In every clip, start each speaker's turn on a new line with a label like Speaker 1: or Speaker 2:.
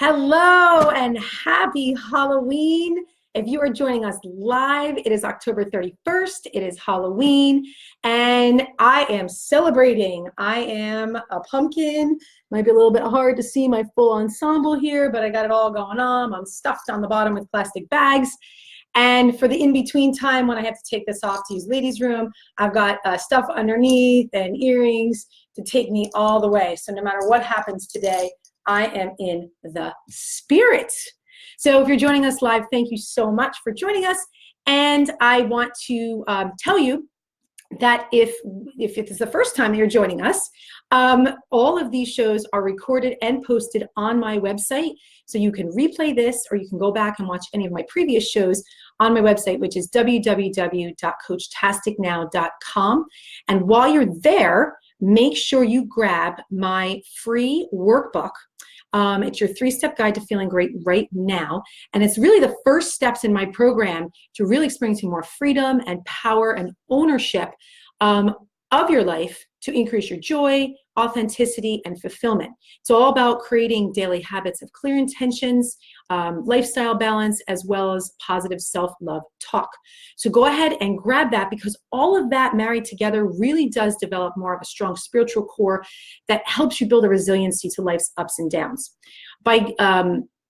Speaker 1: Hello and happy Halloween. If you are joining us live, it is October 31st. It is Halloween and I am celebrating. I am a pumpkin. Might be a little bit hard to see my full ensemble here, but I got it all going on. I'm stuffed on the bottom with plastic bags. And for the in-between time when I have to take this off to use ladies' room, I've got stuff underneath and earrings to take me all the way. So no matter what happens today, I am in the spirit. So if you're joining us live, thank you so much for joining us. And I want to tell you that if it is the first time that you're joining us, all of these shows are recorded and posted on my website. So you can replay this or you can go back and watch any of my previous shows on my website, which is www.coachtasticnow.com. And while you're there, make sure you grab my free workbook. It's your 3-step guide to feeling great right now. And it's really the first steps in my program to really experiencing more freedom and power and ownership of your life to increase your joy, authenticity, and fulfillment. It's all about creating daily habits of clear intentions, lifestyle balance, as well as positive self-love talk. So go ahead and grab that, because all of that married together really does develop more of a strong spiritual core that helps you build a resiliency to life's ups and downs. By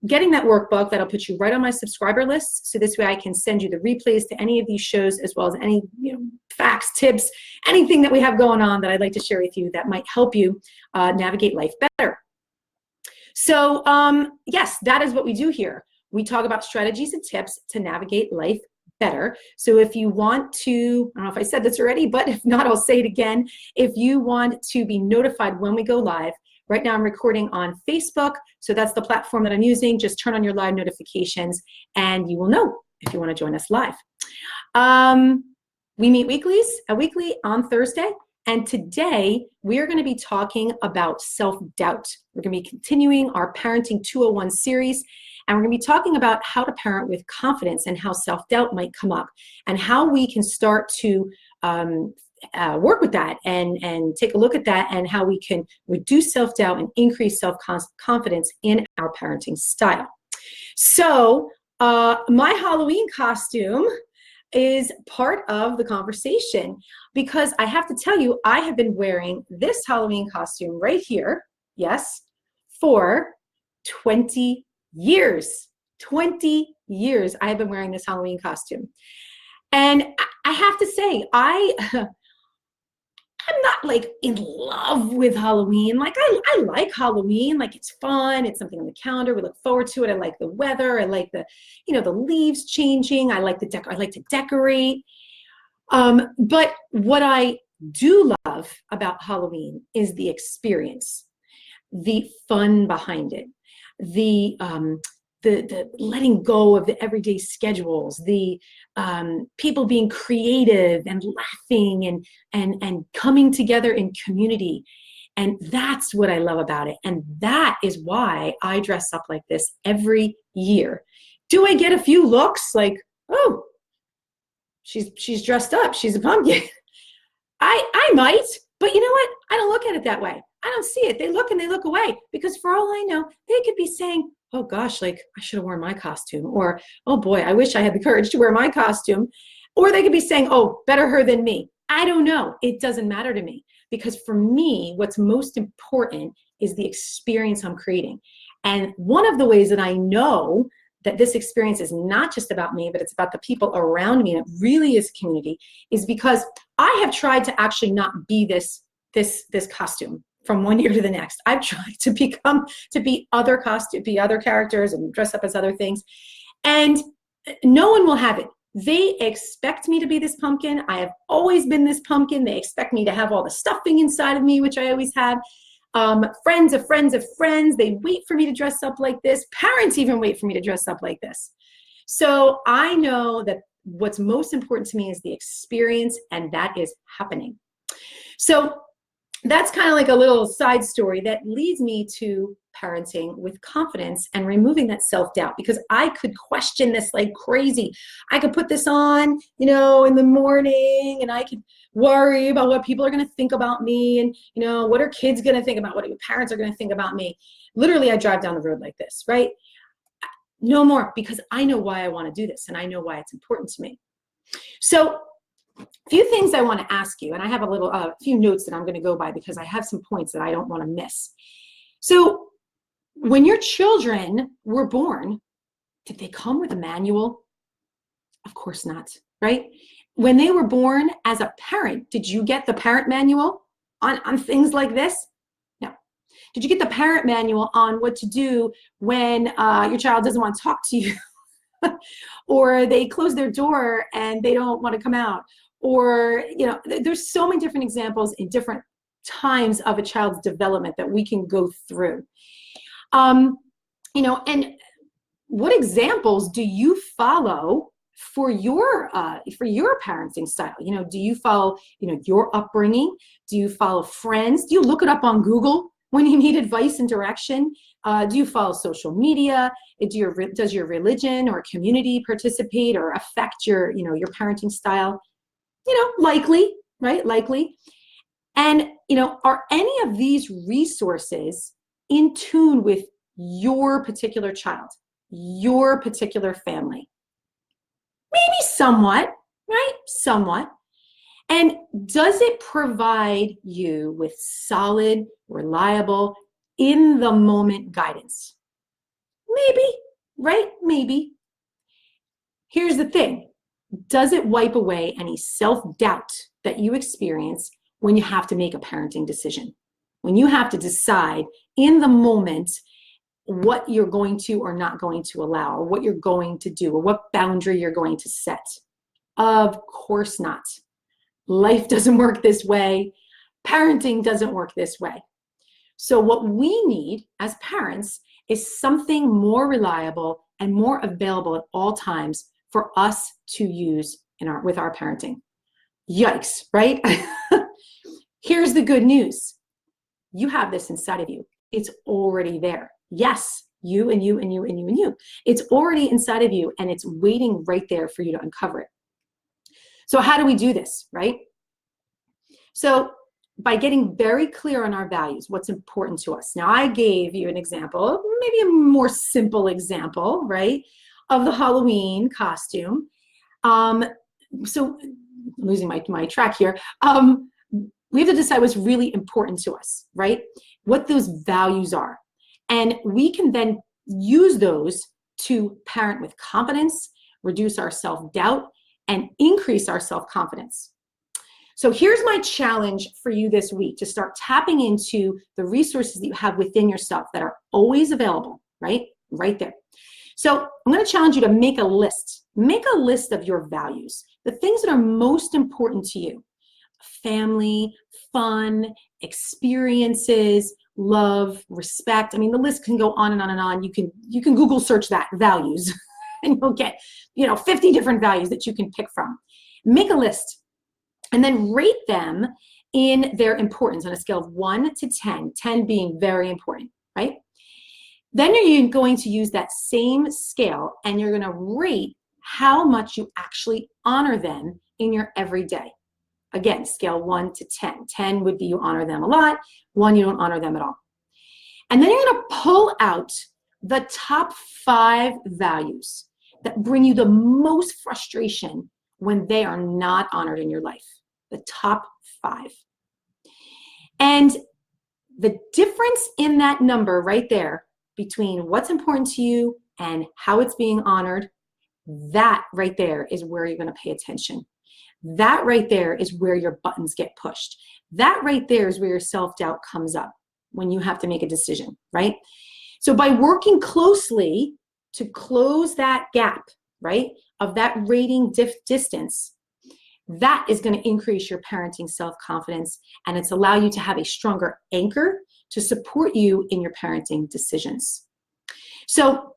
Speaker 1: getting that workbook, that'll put you right on my subscriber list. So this way I can send you the replays to any of these shows, as well as any facts, tips, anything that we have going on that I'd like to share with you that might help you navigate life better. So yes, that is what we do here. We talk about strategies and tips to navigate life better. So if you want to, I don't know if I said this already, but if not, I'll say it again. If you want to be notified when we go live, right now I'm recording on Facebook. So that's the platform that I'm using. Just turn on your live notifications and you will know if you want to join us live. We meet weekly on Thursday. And today we are going to be talking about self-doubt. We're going to be continuing our Parenting 201 series. And we're going to be talking about how to parent with confidence and how self-doubt might come up and how we can start to work with that and take a look at that, and how we can reduce self-doubt and increase self-confidence in our parenting style. So my Halloween costume is part of the conversation, because I have to tell you, I have been wearing this Halloween costume right here, yes, for 20 years. 20 years I have been wearing this Halloween costume. And I have to say, I'm not like in love with Halloween. Like I like Halloween, like it's fun. It's something on the calendar. We look forward to it. I like the weather. I like the leaves changing. I like to decorate. But what I do love about Halloween is the experience, the fun behind it, the letting go of the everyday schedules, the people being creative and laughing and coming together in community. And that's what I love about it. And that is why I dress up like this every year. Do I get a few looks like, oh, she's dressed up, she's a pumpkin? I might, but you know what? I don't look at it that way. I don't see it. They look and they look away, because for all I know, they could be saying, oh gosh, like I should have worn my costume, or oh boy, I wish I had the courage to wear my costume. Or they could be saying, oh, better her than me. I don't know. It doesn't matter to me, because for me, what's most important is the experience I'm creating. And one of the ways that I know that this experience is not just about me, but it's about the people around me, and it really is community, is because I have tried to actually not be this costume from one year to the next. I've tried to be other characters and dress up as other things. And no one will have it. They expect me to be this pumpkin. I have always been this pumpkin. They expect me to have all the stuffing inside of me, which I always have. Friends of friends of friends, they wait for me to dress up like this. Parents even wait for me to dress up like this. So I know that what's most important to me is the experience, and that is happening. So that's kind of like a little side story that leads me to parenting with confidence and removing that self-doubt, because I could question this like crazy. I could put this on, in the morning, and I could worry about what people are going to think about me, and what are kids going to think about, what are parents are going to think about me. Literally, I drive down the road like this, right? No more, because I know why I want to do this, and I know why it's important to me. So a few things I want to ask you, and I have a few notes that I'm going to go by because I have some points that I don't want to miss. So when your children were born, did they come with a manual? Of course not, right? When they were born, as a parent, did you get the parent manual on things like this? No. Did you get the parent manual on what to do when your child doesn't want to talk to you? Or they close their door and they don't want to come out? Or, there's so many different examples in different times of a child's development that we can go through. And what examples do you follow for your parenting style? Do you follow, your upbringing? Do you follow friends? Do you look it up on Google when you need advice and direction? Do you follow social media? Does your religion or community participate or affect your parenting style? Likely, right? Likely. And, are any of these resources in tune with your particular child, your particular family? Maybe somewhat, right? Somewhat. And does it provide you with solid, reliable, in the moment guidance? Maybe, right? Maybe. Here's the thing. Does it wipe away any self-doubt that you experience when you have to make a parenting decision? When you have to decide in the moment what you're going to or not going to allow, or what you're going to do, or what boundary you're going to set? Of course not. Life doesn't work this way. Parenting doesn't work this way. So what we need as parents is something more reliable and more available at all times for us to use with our parenting. Yikes, right? Here's the good news. You have this inside of you. It's already there. Yes, you and you and you and you and you. It's already inside of you, and it's waiting right there for you to uncover it. So how do we do this, right? So by getting very clear on our values, what's important to us. Now, I gave you an example, maybe a more simple example, right, of the Halloween costume. So I'm losing my track here. We have to decide what's really important to us, right? What those values are. And we can then use those to parent with confidence, reduce our self-doubt, and increase our self-confidence. So here's my challenge for you this week, to start tapping into the resources that you have within yourself that are always available, right? Right there. So I'm going to challenge you to make a list. Make a list of your values, the things that are most important to you. Family, fun, experiences, love, respect. I mean, the list can go on and on and on. You can Google search that, values, and you'll get, 50 different values that you can pick from. Make a list and then rate them in their importance on a scale of 1 to 10, 10 being very important, right? Then you're going to use that same scale and you're going to rate how much you actually honor them in your everyday. Again, scale 1 to 10. 10 would be you honor them a lot. 1, you don't honor them at all. And then you're going to pull out the top 5 values that bring you the most frustration when they are not honored in your life. The top 5. And the difference in that number right there between what's important to you and how it's being honored, that right there is where you're going to pay attention. That right there is where your buttons get pushed. That right there is where your self-doubt comes up when you have to make a decision, right? So by working closely to close that gap, right, of that rating distance, that is going to increase your parenting self-confidence, and it's allow you to have a stronger anchor to support you in your parenting decisions. So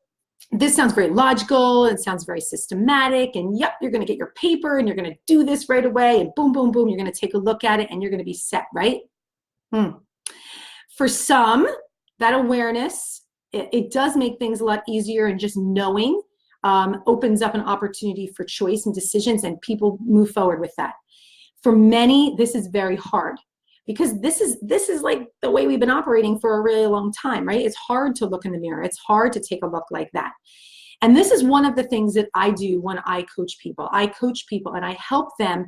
Speaker 1: this sounds very logical, it sounds very systematic, and yep, you're going to get your paper and you're going to do this right away, and boom, boom, boom, you're going to take a look at it and you're going to be set, right? Hmm. For some, that awareness, it does make things a lot easier, and just knowing opens up an opportunity for choice and decisions, and people move forward with that. For many, this is very hard, because this is like the way we've been operating for a really long time, right? It's hard to look in the mirror. It's hard to take a look like that. And this is one of the things that I do when I coach people. I coach people and I help them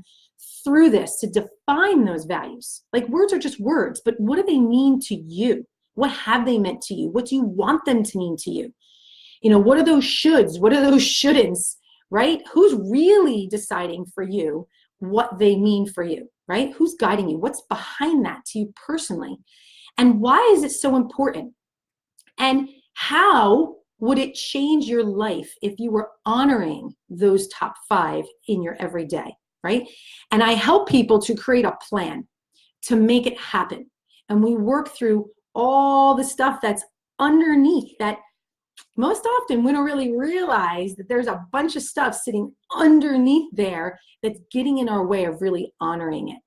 Speaker 1: through this to define those values. Like, words are just words, but what do they mean to you? What have they meant to you? What do you want them to mean to you? You know, what are those shoulds? What are those shouldn'ts, right? Who's really deciding for you what they mean for you, right? Who's guiding you? What's behind that to you personally? And why is it so important? And how would it change your life if you were honoring those top 5 in your everyday, right? And I help people to create a plan to make it happen. And we work through all the stuff that's underneath that. Most often we don't really realize that there's a bunch of stuff sitting underneath there that's getting in our way of really honoring it.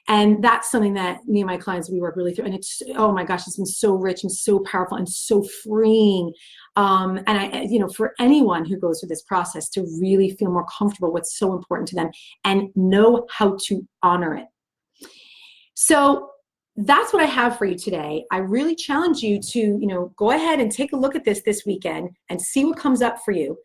Speaker 1: And that's something that me and my clients, we work really through. And it's, oh my gosh, it's been so rich and so powerful and so freeing. And I, you know, for anyone who goes through this process to really feel more comfortable, what's so important to them and know how to honor it. So that's what I have for you today. I really challenge you to, you know, go ahead and take a look at this weekend and see what comes up for you.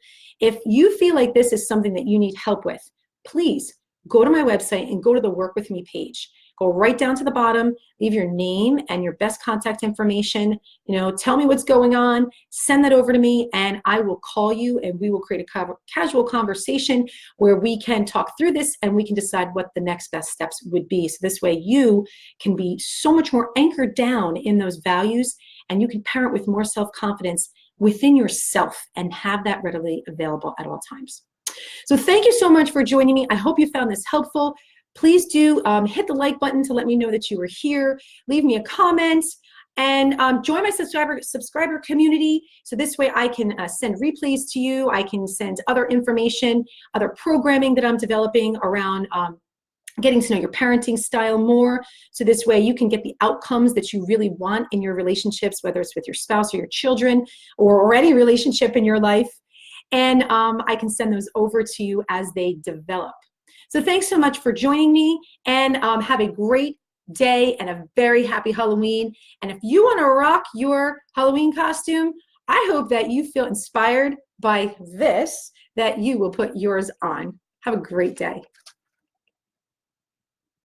Speaker 1: If you feel like this is something that you need help with, please go to my website and go to the Work With Me page. Go right down to the bottom, leave your name and your best contact information. You know, tell me what's going on, send that over to me, and I will call you and we will create a casual conversation where we can talk through this and we can decide what the next best steps would be. So this way you can be so much more anchored down in those values, and you can parent with more self-confidence within yourself and have that readily available at all times. So thank you so much for joining me. I hope you found this helpful. Please do hit the like button to let me know that you were here. Leave me a comment and join my subscriber community. So this way I can send replays to you. I can send other information, other programming that I'm developing around getting to know your parenting style more. So this way you can get the outcomes that you really want in your relationships, whether it's with your spouse or your children or any relationship in your life. And I can send those over to you as they develop. So thanks so much for joining me, and have a great day and a very happy Halloween. And if you want to rock your Halloween costume, I hope that you feel inspired by this, that you will put yours on. Have a great day.